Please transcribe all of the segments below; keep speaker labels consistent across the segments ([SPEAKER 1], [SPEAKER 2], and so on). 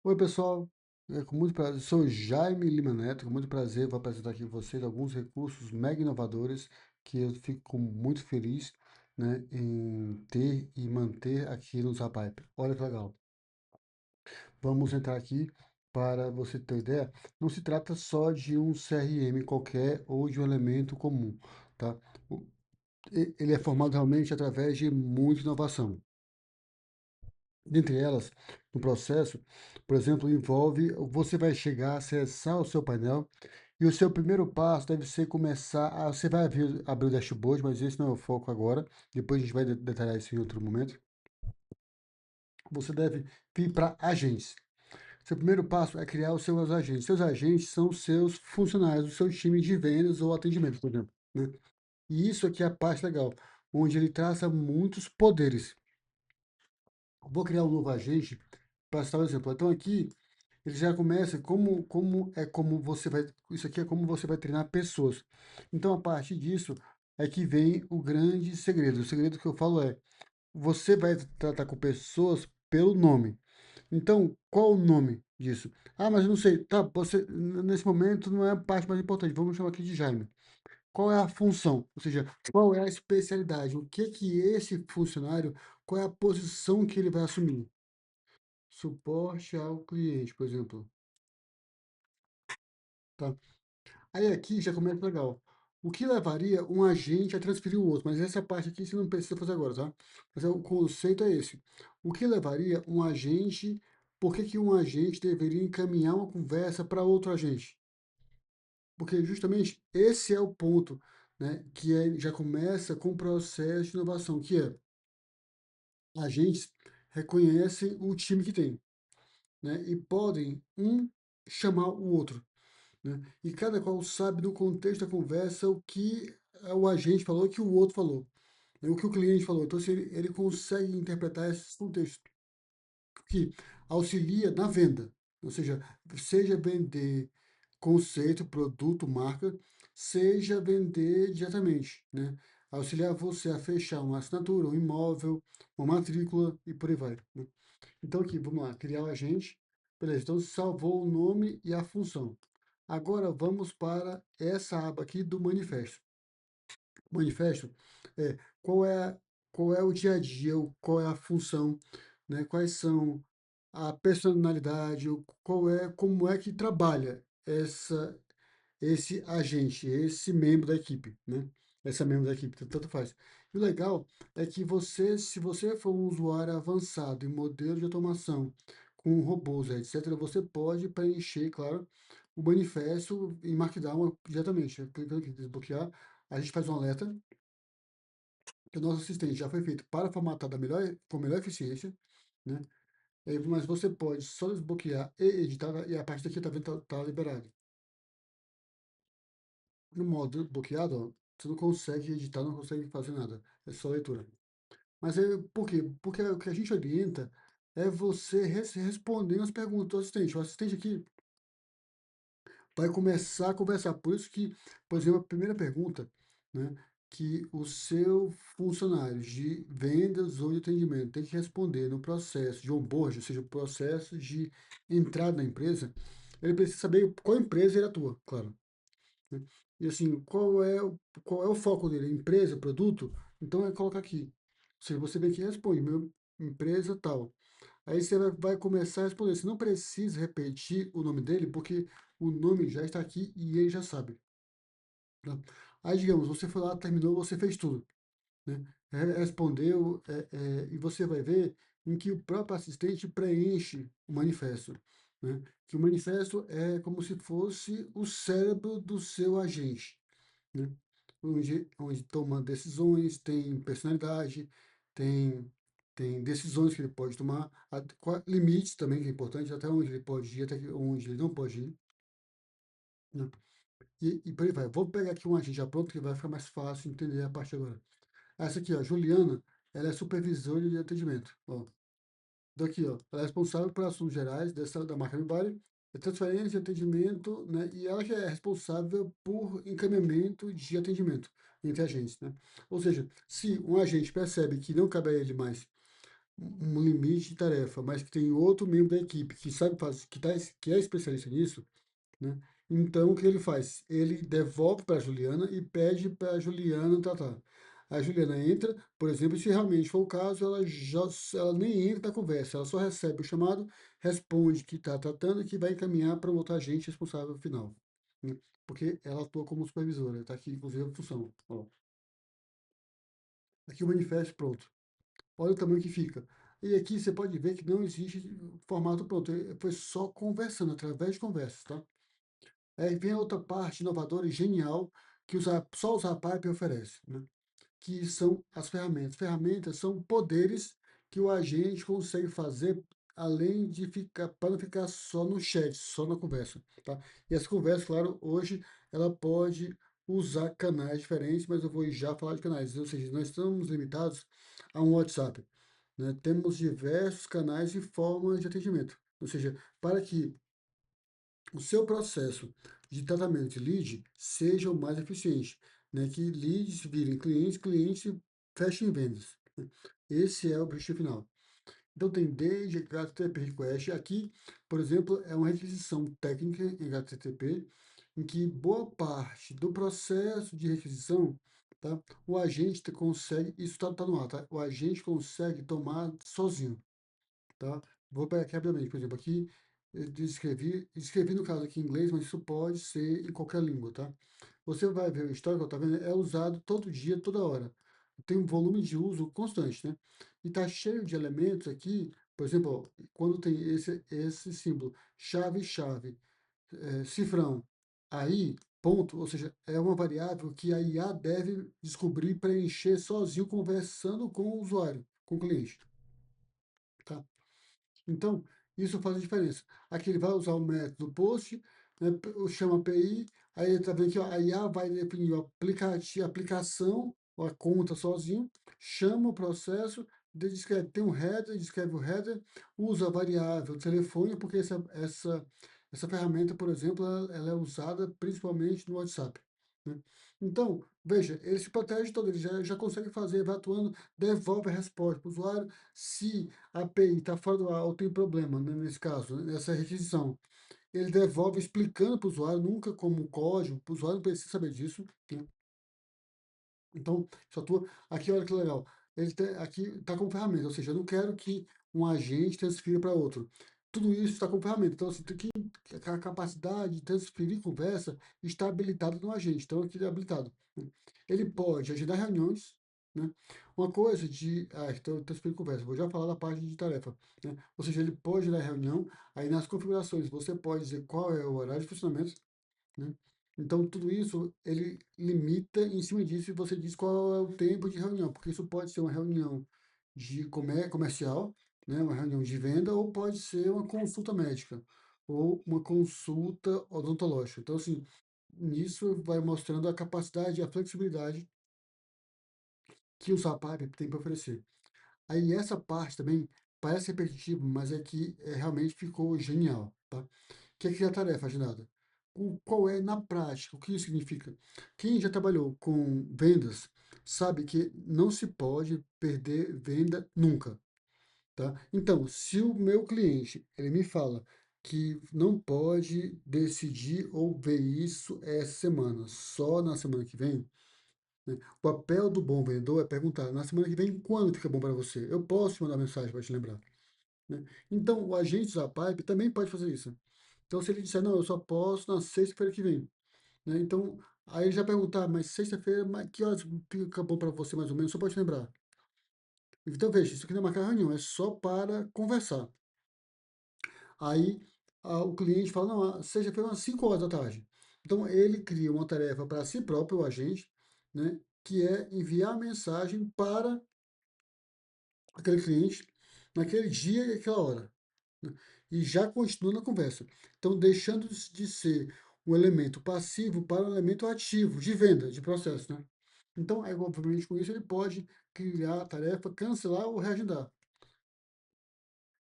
[SPEAKER 1] Oi, pessoal. Com muito prazer. Sou Jaime Lima Neto. Com muito prazer, vou apresentar aqui para vocês alguns recursos mega inovadores que eu fico muito feliz, né, em ter e manter aqui no Zapipe. Olha que legal. Vamos entrar aqui para você ter ideia. Não se trata só de um CRM qualquer ou de um elemento comum, tá? O- Ele é formado realmente através de muita inovação. Dentre elas, no processo, por exemplo, envolve você vai chegar a acessar o seu painel e o seu primeiro passo deve ser começar a, você vai abrir o dashboard, mas esse não é o foco agora, depois a gente vai detalhar isso em outro momento. Você deve vir para agentes. Seu primeiro passo é criar os seus agentes. Seus agentes são os seus funcionários, o seu time de vendas ou atendimento, por exemplo, né? E isso aqui é a parte legal, onde ele traça muitos poderes. Vou criar um novo agente para citar um exemplo. Então aqui ele já começa como você vai, isso aqui é como você vai treinar pessoas. Então a partir disso é que vem o grande segredo. O segredo que eu falo é, você vai tratar com pessoas pelo nome. Então, qual o nome disso? Ah, mas eu não sei. Tá, você nesse momento não é a parte mais importante. Vamos chamar aqui de Jaime. Qual é a função? Ou seja, qual é a especialidade? O que que esse funcionário, qual é a posição que ele vai assumir? Suporte ao cliente, por exemplo. Tá? Aí aqui já começa legal. O que levaria um agente a transferir o outro? Mas essa parte aqui você não precisa fazer agora, tá? Mas o conceito é esse. O que levaria um agente, por que que um agente deveria encaminhar uma conversa para outro agente? Porque justamente esse é o ponto, né, que já começa com o processo de inovação, que é agentes reconhecem o time que tem, né, e podem um chamar o outro, né? E cada qual sabe do contexto da conversa o que o agente falou, o que o outro falou, né, o que o cliente falou. Então, se ele consegue interpretar esses contextos, que auxilia na venda, ou seja vender conceito, produto, marca, seja vender diretamente, né? Auxiliar você a fechar uma assinatura, um imóvel, uma matrícula e por aí vai, né? Então aqui, vamos lá, criar o agente. Beleza, então salvou o nome e a função. Agora vamos para essa aba aqui do manifesto. O manifesto é qual é, qual é o dia a dia, qual é a função, né? Quais são a personalidade, como é que trabalha esse agente, esse membro da equipe, né? Essa membro da equipe, tanto faz. E o legal é que você, se você for um usuário avançado em modelo de automação, com robôs, etc., você pode preencher, claro, o manifesto em Markdown diretamente. Clicando aqui, desbloquear, a gente faz um alerta que o nosso assistente já foi feito para formatar com melhor eficiência, né? Mas você pode só desbloquear e editar, e a partir daqui tá vendo, tá liberado. No modo bloqueado, ó, você não consegue editar, não consegue fazer nada. É só leitura. Mas por quê? Porque o que a gente orienta é você respondendo as perguntas do assistente. O assistente aqui vai começar a conversar. Por isso que, por exemplo, a primeira pergunta, né, que o seu funcionário de vendas ou de atendimento tem que responder no processo de onboard, ou seja, o processo de entrada na empresa, ele precisa saber qual empresa ele atua, claro, né? E assim, qual é o foco dele? Empresa, produto? Então é colocar aqui. Ou seja, você vem aqui e responde, meu empresa tal. Aí você vai começar a responder. Você não precisa repetir o nome dele, porque o nome já está aqui e ele já sabe, tá? Aí, digamos, você foi lá, terminou, você fez tudo, né? Respondeu, e você vai ver em que o próprio assistente preenche o manifesto, né? Que o manifesto é como se fosse o cérebro do seu agente, né? Onde toma decisões, tem personalidade, tem, tem decisões que ele pode tomar, limites também, que é importante, até onde ele pode ir, até onde ele não pode ir, né? E por aí vai. Vou pegar aqui um agente já pronto, que vai ficar mais fácil entender a parte agora. Essa aqui, ó, Juliana, ela é supervisora de atendimento. Ó, daqui, ó, ela é responsável por assuntos gerais da marca Vale, de transferência, atendimento, né? E ela que é responsável por encaminhamento de atendimento entre agentes, né? Ou seja, se um agente percebe que não cabe a ele mais um limite de tarefa, mas que tem outro membro da equipe que sabe fazer, que é especialista nisso, né? Então, o que ele faz? Ele devolve para a Juliana e pede para a Juliana tratar. A Juliana entra, por exemplo, se realmente for o caso, ela nem entra na conversa, ela só recebe o chamado, responde que está tratando e que vai encaminhar para o outro agente responsável final, né? Porque ela atua como supervisora, está aqui, inclusive, a função. Ó, aqui o manifesto pronto. Olha o tamanho que fica. E aqui você pode ver que não existe formato pronto, foi só conversando, através de conversas, tá? Aí vem a outra parte inovadora e genial que só o Zapap oferece, né? Que são as ferramentas. Ferramentas são poderes que o agente consegue fazer além de ficar, para não ficar só no chat, só na conversa, tá? E essa conversa, claro, hoje ela pode usar canais diferentes, mas eu vou já falar de canais, ou seja, nós estamos limitados a um WhatsApp, né? Temos diversos canais e formas de atendimento, ou seja, para que o seu processo de tratamento de lead seja o mais eficiente, né? Que leads virem clientes, clientes fechem vendas, né? Esse é o objetivo final. Então tem desde HTTP Request, aqui, por exemplo, é uma requisição técnica em HTTP, em que boa parte do processo de requisição, tá, o agente consegue, isso está no ar, tá? O agente consegue tomar sozinho, tá? Vou pegar aqui rapidamente, por exemplo, aqui escrevi no caso aqui em inglês, mas isso pode ser em qualquer língua, tá? Você vai ver o histórico, tá vendo? É usado todo dia, toda hora. Tem um volume de uso constante, né? E tá cheio de elementos aqui, por exemplo, ó, quando tem esse símbolo, chave, cifrão, aí, ponto, ou seja, é uma variável que a IA deve descobrir, preencher sozinho, conversando com o usuário, com o cliente, tá? Então, isso faz a diferença. Aqui ele vai usar o método POST, né, chama API, aí ele está vendo que a IA vai definir o aplicativo, a aplicação, ou a conta sozinho, chama o processo, descreve, tem um header, descreve o header, usa a variável telefone, porque essa ferramenta, por exemplo, ela é usada principalmente no WhatsApp, né? Então, veja, ele se protege todo, ele já consegue fazer, vai atuando, devolve a resposta para o usuário. Se a API está fora do ar ou tem problema, né, nesse caso, né, nessa requisição, ele devolve explicando para o usuário, nunca como código, o usuário não precisa saber disso, né? Então, isso atua. Aqui, olha que legal. Aqui está como ferramenta, ou seja, eu não quero que um agente transfira para outro. Tudo isso está como ferramenta. Então, assim, tem que a capacidade de transferir conversa está habilitada no agente. Então, aqui é habilitado, né? Ele pode agendar reuniões, né? Uma coisa de. Então, transferir conversa. Vou já falar da parte de tarefa, né? Ou seja, ele pode agendar reunião. Aí, nas configurações, você pode dizer qual é o horário de funcionamento, né? Então, tudo isso, ele limita, em cima disso, e você diz qual é o tempo de reunião, porque isso pode ser uma reunião de comercial, né, uma reunião de venda, ou pode ser uma consulta médica, ou uma consulta odontológica. Então, assim, nisso vai mostrando a capacidade e a flexibilidade que o SAPAP tem para oferecer. Aí, essa parte também parece repetitivo, mas é que realmente ficou genial, tá? Que é criar tarefa agendada. Qual é na prática? O que isso significa? Quem já trabalhou com vendas sabe que não se pode perder venda nunca, tá? Então, se o meu cliente ele me fala que não pode decidir ou ver isso essa semana, só na semana que vem, né? O papel do bom vendedor é perguntar na semana que vem quando fica bom para você. Eu posso te mandar mensagem para te lembrar, né? Então, o agente Zapipe também pode fazer isso. Então, se ele disser, não, eu só posso na sexta-feira que vem, né? Então, aí ele já perguntar, mas sexta-feira, que horas fica bom para você mais ou menos? Só pode lembrar. Então, veja, isso aqui não é marcar reunião, é só para conversar. Aí o cliente fala, não, sexta-feira umas 5 horas da tarde. Então, ele cria uma tarefa para si próprio, o agente, né? Que é enviar a mensagem para aquele cliente naquele dia e aquela hora, né? E já continua na conversa. Então, deixando de ser um elemento passivo para um elemento ativo de venda, de processo, né? Então, aí, obviamente, com isso, ele pode criar a tarefa, cancelar ou reagendar.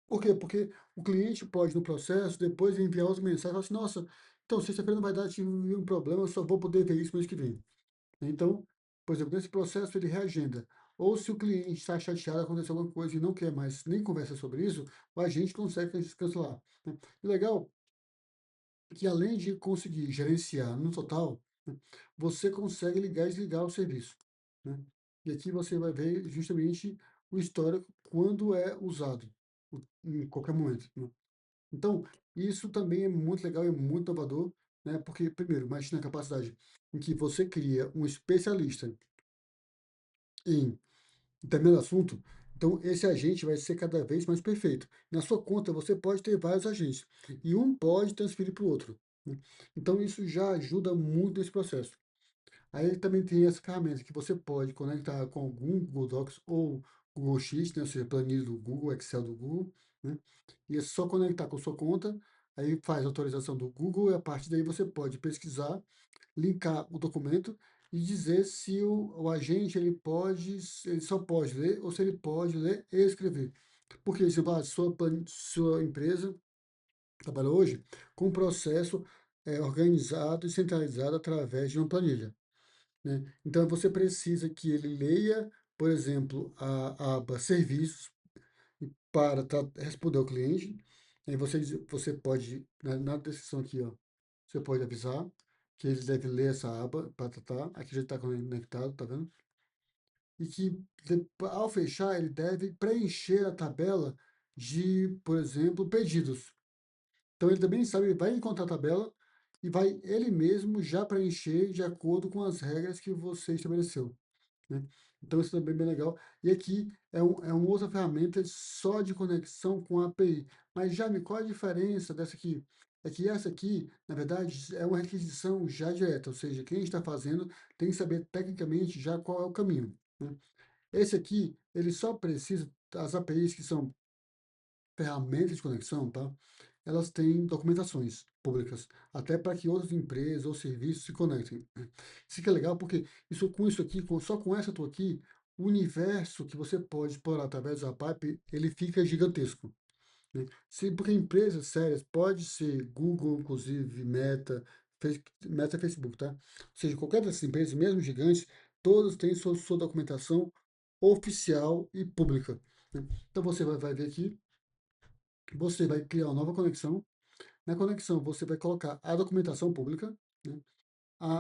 [SPEAKER 1] Por quê? Porque o cliente pode, no processo, depois enviar outra mensagem e falar assim, nossa, então, sexta-feira não vai dar, tive um problema, eu só vou poder ver isso mês que vem. Então, por exemplo, nesse processo, ele reagenda. ou se o cliente está chateado, aconteceu alguma coisa e não quer mais nem conversar sobre isso, o agente consegue cancelar, né. E legal que além de conseguir gerenciar no total, né, você consegue ligar e desligar o serviço, né. E aqui você vai ver justamente o histórico quando é usado, em qualquer momento, né. Então, isso também é muito legal e muito inovador, né, porque primeiro, imagina a capacidade em que você cria um especialista em determinado assunto, então esse agente vai ser cada vez mais perfeito. Na sua conta, você pode ter vários agentes, e um pode transferir para o outro, né. Então isso já ajuda muito nesse processo. Aí também tem essa ferramenta que você pode conectar com algum Google Docs ou Google Sheets, né, ou seja, planilha do Google, Excel do Google, né, e é só conectar com sua conta, aí faz a autorização do Google e a partir daí você pode pesquisar, linkar o documento e dizer se o agente ele só pode ler ou se ele pode ler e escrever. Porque, exemplo, sua empresa trabalha hoje com um processo organizado e centralizado através de uma planilha, né. Então você precisa que ele leia, por exemplo, a aba serviços para responder ao cliente. Aí você pode, na descrição aqui, ó, você pode avisar que ele deve ler essa aba para tratar. Aqui já está conectado, tá vendo? E que ao fechar ele deve preencher a tabela de, por exemplo, pedidos. Então ele também sabe, ele vai encontrar a tabela e vai ele mesmo já preencher de acordo com as regras que você estabeleceu, né. Então isso também é bem legal. E aqui é uma outra ferramenta só de conexão com a API. Mas, Jaime, qual a diferença dessa aqui? É que essa aqui, na verdade, é uma requisição já direta, ou seja, quem está fazendo tem que saber tecnicamente já qual é o caminho, né. Esse aqui, ele só precisa as APIs que são ferramentas de conexão, tá? Elas têm documentações públicas, até para que outras empresas ou serviços se conectem. Isso que é legal, porque com isso aqui, só com essa tua aqui, o universo que você pode explorar através da pipe, ele fica gigantesco, né? Porque empresas sérias, pode ser Google, inclusive, Meta Facebook, tá? Ou seja, qualquer dessas empresas, mesmo gigantes, todas têm sua documentação oficial e pública, né? Então você vai ver aqui, você vai criar uma nova conexão. Na conexão, você vai colocar a documentação pública, né?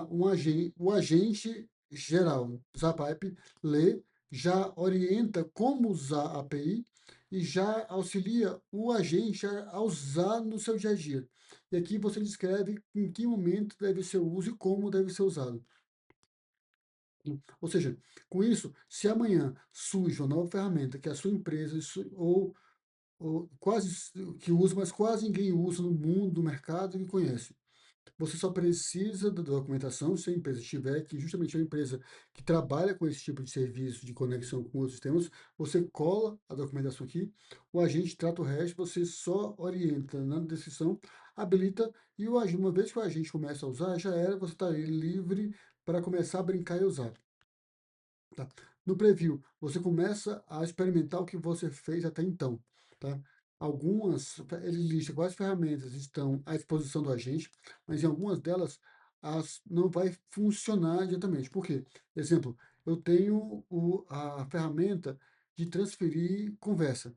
[SPEAKER 1] O agente geral Zapipe lê, já orienta como usar a API e já auxilia o agente a usar no seu dia a dia. E aqui você descreve em que momento deve ser o uso e como deve ser usado. Ou seja, com isso, se amanhã surge uma nova ferramenta que a sua empresa ou quase que usa, mas quase ninguém usa no mundo, no mercado que conhece. Você só precisa da documentação, se a empresa tiver, que justamente é uma empresa que trabalha com esse tipo de serviço de conexão com outros sistemas, você cola a documentação aqui, o agente trata o resto, você só orienta na descrição, habilita e uma vez que o agente começa a usar, já era, você está livre para começar a brincar e usar. Tá? No preview, você começa a experimentar o que você fez até então, tá? Ele lista quais ferramentas estão à disposição do agente, mas em algumas delas não vai funcionar diretamente. Por quê? Exemplo, eu tenho a ferramenta de transferir conversa.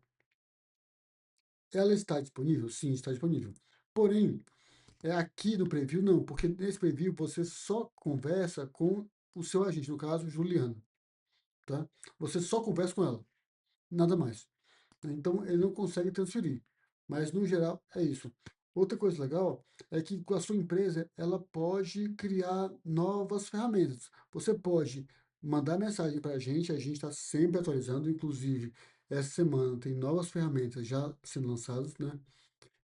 [SPEAKER 1] Ela está disponível? Sim, está disponível. Porém, aqui no preview não, porque nesse preview você só conversa com o seu agente, no caso, Juliano, tá? Você só conversa com ela, nada mais, né. Então ele não consegue transferir, mas no geral é isso. Outra coisa legal é que com a sua empresa, ela pode criar novas ferramentas. Você pode mandar mensagem para a gente está sempre atualizando, inclusive essa semana tem novas ferramentas já sendo lançadas, né.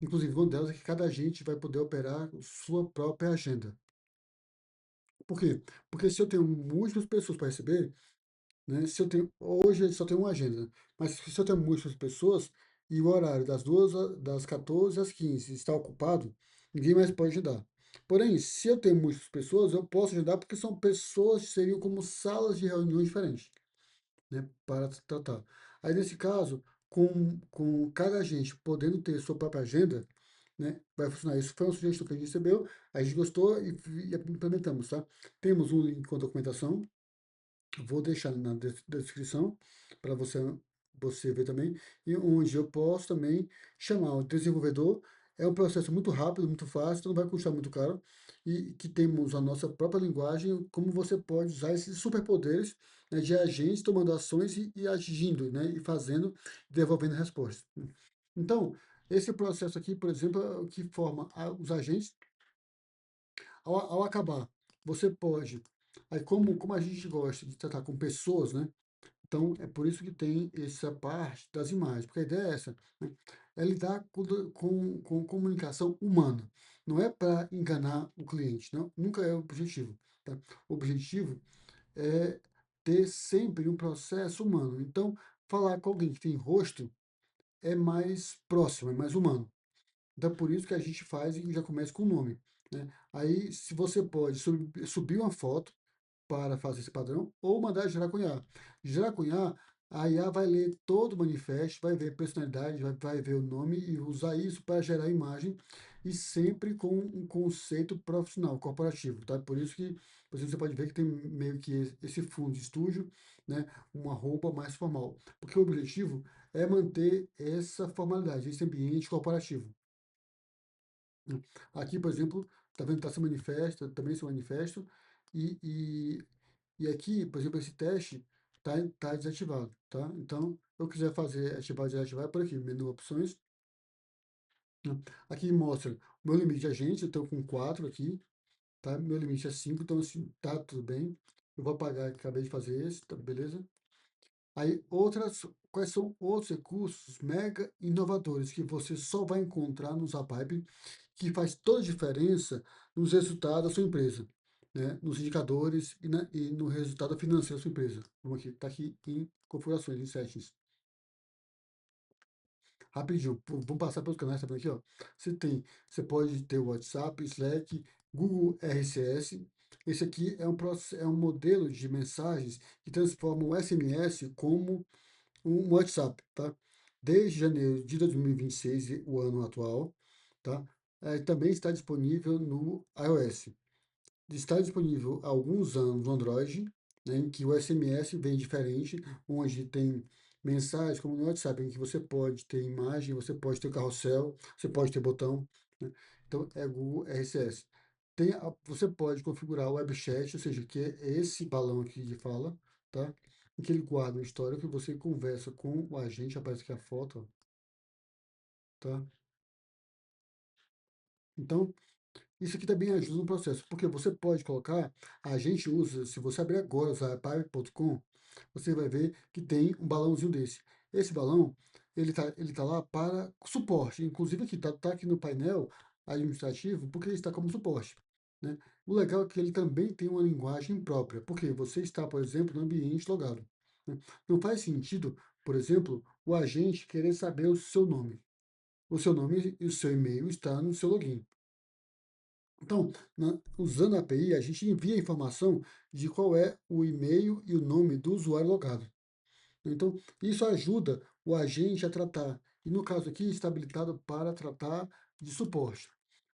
[SPEAKER 1] Inclusive uma delas é que cada agente vai poder operar sua própria agenda. Por quê? Porque se eu tenho múltiplas pessoas para receber, né? Se eu tenho, hoje só tem uma agenda, mas se eu tenho múltiplas pessoas e o horário das 14 às 15 está ocupado, ninguém mais pode agendar. Porém, se eu tenho múltiplas pessoas, eu posso agendar porque são pessoas que seriam como salas de reuniões diferentes, né, para tratar. Aí, nesse caso, com cada agente podendo ter sua própria agenda, né, vai funcionar. Isso foi uma sugestão que a gente recebeu, a gente gostou e implementamos, tá? Temos um link com a documentação, Vou deixar na descrição para você ver também, e onde eu posso também chamar o desenvolvedor. É um processo muito rápido, muito fácil, então não vai custar muito caro, e que temos a nossa própria linguagem, como você pode usar esses superpoderes, né, de agentes tomando ações e agindo, né, e fazendo, devolvendo respostas. Então, esse processo aqui, por exemplo, é o que forma os agentes. Ao acabar, você pode, aí como a gente gosta de tratar com pessoas, né? Então é por isso que tem essa parte das imagens, porque a ideia é essa, né? É lidar com comunicação humana. Não é para enganar o cliente, não, nunca é o objetivo, tá? O objetivo é ter sempre um processo humano. Então, falar com alguém que tem rosto é mais próximo, é mais humano. Então, por isso que a gente faz e já começa com o nome, né? Aí, se você pode subir uma foto para fazer esse padrão, ou mandar gerar com IA. Gerar com IA, a IA vai ler todo o manifesto, vai ver a personalidade, vai ver o nome e usar isso para gerar imagem, e sempre com um conceito profissional, corporativo, tá? Por isso que você pode ver que tem meio que esse fundo de estúdio, né? Uma roupa mais formal. Porque o objetivo é manter essa formalidade, esse ambiente corporativo. Aqui, por exemplo, tá vendo, tá se manifesta, também se manifesto, e, e, e aqui, por exemplo, esse teste tá desativado, tá? Então, se eu quiser fazer ativar, desativar, é por aqui, menu opções, né? Aqui mostra o meu limite de agente, eu estou com 4 aqui, tá? Meu limite é 5, então assim, tá tudo bem. Eu vou apagar, acabei de fazer esse, tá beleza? Aí, quais são outros recursos mega inovadores que você só vai encontrar no Zapipe, que faz toda a diferença nos resultados da sua empresa, né? Nos indicadores e no resultado financeiro da sua empresa. Vamos aqui, está aqui em configurações, em settings. Rapidinho, vamos passar pelos canais, tá vendo aqui, ó? Você pode ter o WhatsApp, Slack, Google RCS. Esse aqui é um modelo de mensagens que transforma o SMS como um WhatsApp, tá? Desde janeiro de 2026, o ano atual, tá? Também está disponível no iOS. Está disponível há alguns anos no Android, né, em que o SMS vem diferente, onde tem mensagens, como no WhatsApp, em que você pode ter imagem, você pode ter carrossel, você pode ter botão, né? Então é Google RCS. Você pode configurar o web chat, ou seja, que é esse balão aqui de fala, tá? Em que ele guarda o histórico e você conversa com o agente, aparece aqui a foto, ó, tá? Então, isso aqui também ajuda no processo, porque você pode colocar, a gente usa, se você abrir agora o zapipe.com, você vai ver que tem um balãozinho desse. Esse balão, ele tá lá para suporte, inclusive aqui, tá aqui no painel administrativo, porque ele está como suporte, né? O legal é que ele também tem uma linguagem própria, porque você está, por exemplo, no ambiente logado, né? Não faz sentido, por exemplo, o agente querer saber o seu nome. O seu nome e o seu e-mail está no seu login. Então, usando a API, a gente envia a informação de qual é o e-mail e o nome do usuário logado. Então, isso ajuda o agente a tratar. E no caso aqui, está habilitado para tratar de suporte.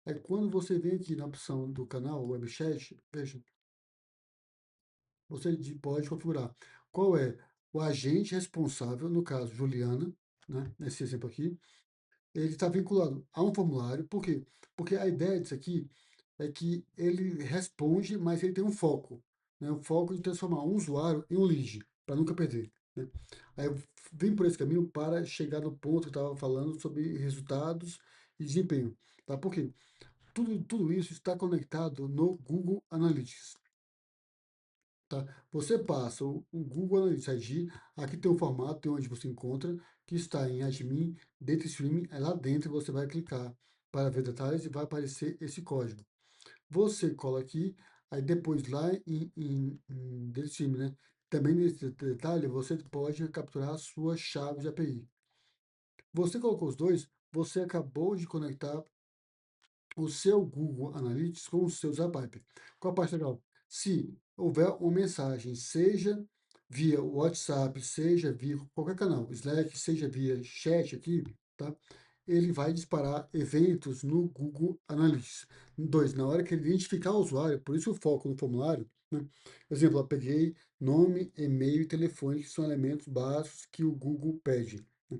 [SPEAKER 1] É quando você vem aqui na opção do canal Web Chat, veja, você pode configurar qual é o agente responsável, no caso Juliana, né, nesse exemplo aqui, ele está vinculado a um formulário. Por quê? Porque a ideia disso aqui é que ele responde, mas ele tem um foco, né? Um foco de transformar um usuário em um lead, para nunca perder, né? Aí eu vim por esse caminho para chegar no ponto que eu estava falando sobre resultados e desempenho, tá? Porque tudo isso está conectado no Google Analytics, tá? Você passa o Google Analytics ID, aqui tem um formato, tem onde você encontra, que está em Admin, Data Streaming, é lá dentro você vai clicar para ver detalhes e vai aparecer esse código. Você cola aqui, aí depois lá em Data Streaming, né? Também nesse detalhe, você pode capturar a sua chave de API. Você colocou os dois, você acabou de conectar o seu Google Analytics com o seu Zapipe. Qual a parte legal? Se houver uma mensagem, seja via WhatsApp, seja via qualquer canal, Slack, seja via chat aqui, tá? Ele vai disparar eventos no Google Analytics. Dois, na hora que ele identificar o usuário, por isso o foco no formulário, né? Exemplo, eu peguei nome, e-mail e telefone, que são elementos básicos que o Google pede, né?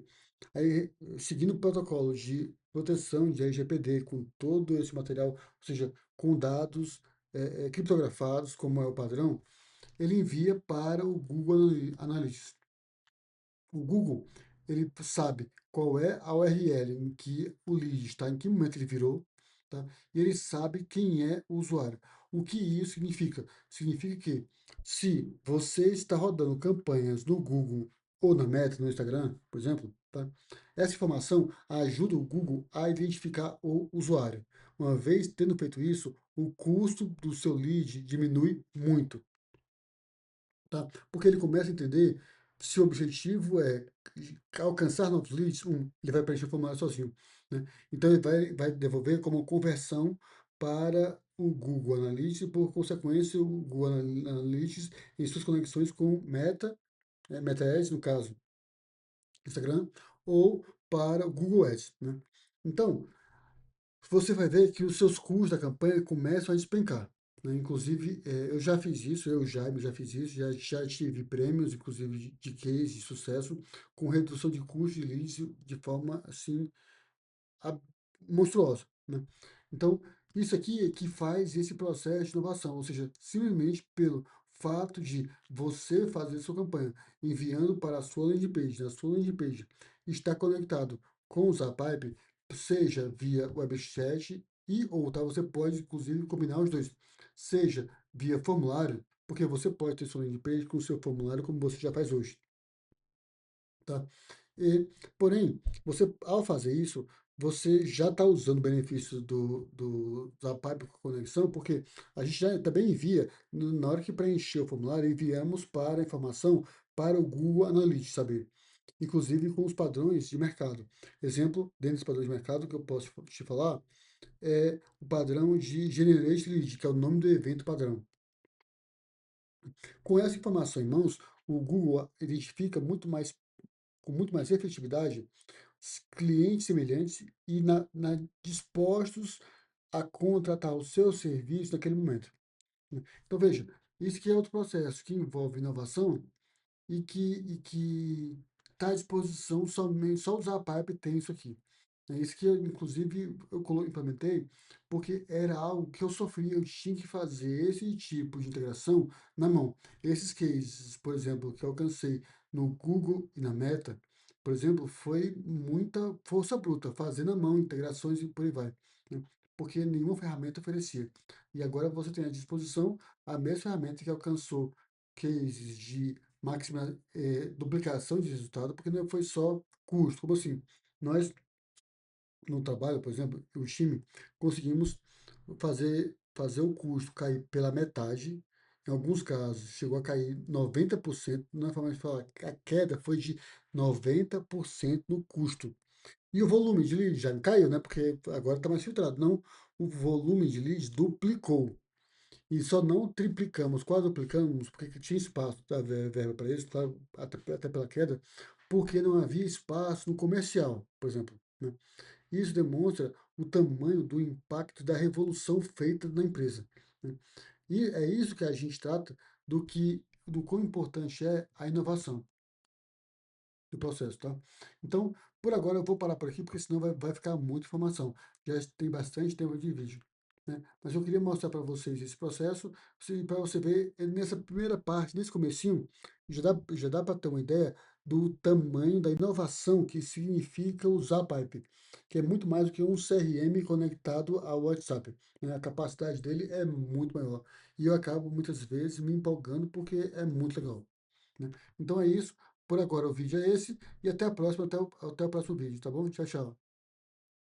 [SPEAKER 1] Aí, seguindo o protocolo de proteção de LGPD, com todo esse material, ou seja, com dados criptografados, como é o padrão, ele envia para o Google Analytics. O Google, ele sabe qual é a URL em que o lead está, em que momento ele virou, tá? E ele sabe quem é o usuário. O que isso significa? Significa que se você está rodando campanhas no Google ou na Meta, no Instagram, por exemplo, tá? Essa informação ajuda o Google a identificar o usuário. Uma vez tendo feito isso, o custo do seu lead diminui muito, tá? Porque ele começa a entender se o objetivo é alcançar novos leads, ele vai preencher o formulário sozinho, né? Então ele vai devolver como conversão para o Google Analytics e, por consequência, o Google Analytics em suas conexões com Meta, Meta Ads, no caso, Instagram, ou para o Google Ads, né? Então, você vai ver que os seus custos da campanha começam a despencar, né? Inclusive, eu já fiz isso, eu, Jaime, já fiz isso, já tive prêmios, inclusive, de case de sucesso, com redução de custos de leads de forma, assim, a- monstruosa, né? Então, isso aqui é que faz esse processo de inovação, ou seja, simplesmente pelo fato de você fazer sua campanha, enviando para a sua landing page, na sua landing page, estar conectado com o Zapipe, seja via webchat e ou, tá? Você pode, inclusive, combinar os dois, seja via formulário, porque você pode ter sua landing page com o seu formulário, como você já faz hoje, tá? E, porém, você, ao fazer isso, você já está usando o benefício da Pipe com conexão, porque a gente já também envia, na hora que preencher o formulário, enviamos para a informação para o Google Analytics saber, inclusive com os padrões de mercado. Exemplo, dentro dos padrões de mercado que eu posso te falar, é o padrão de Generate Lead, que é o nome do evento padrão. Com essa informação em mãos, o Google identifica com muito mais efetividade clientes semelhantes e dispostos a contratar o seu serviço naquele momento, né? Então, veja, isso que é outro processo que envolve inovação e que está à disposição somente, só usar a Pipe tem isso aqui. É isso que, inclusive, eu implementei, porque era algo que eu sofria, eu tinha que fazer esse tipo de integração na mão. Esses cases, por exemplo, que eu alcancei no Google e na Meta, por exemplo, foi muita força bruta, fazer na mão, integrações e por aí vai, né? Porque nenhuma ferramenta oferecia. E agora você tem à disposição a mesma ferramenta que alcançou cases de máxima duplicação de resultado, porque não foi só custo. Como assim? Nós, no trabalho, por exemplo, o time, conseguimos fazer o custo cair pela metade. Em alguns casos, chegou a cair 90%. Não é forma de falar, a queda foi de 90% no custo. E o volume de leads já não caiu, né? Porque agora está mais filtrado. Não, o volume de leads duplicou. E só não triplicamos, quadruplicamos, porque tinha espaço da verba para isso, claro, até pela queda, porque não havia espaço no comercial, por exemplo, né? Isso demonstra o tamanho do impacto da revolução feita na empresa, né? E é isso que a gente trata do quão importante é a inovação do processo, tá? Então, por agora eu vou parar por aqui, porque senão vai ficar muita informação. Já tem bastante tempo de vídeo, né? Mas eu queria mostrar para vocês esse processo, para você ver nessa primeira parte, nesse comecinho, já dá para ter uma ideia do tamanho da inovação que significa usar Pipe, que é muito mais do que um CRM conectado ao WhatsApp, né? A capacidade dele é muito maior. E eu acabo muitas vezes me empolgando porque é muito legal, né? Então é isso. Por agora o vídeo é esse e até a próxima, até o próximo vídeo, tá bom? Tchau, tchau.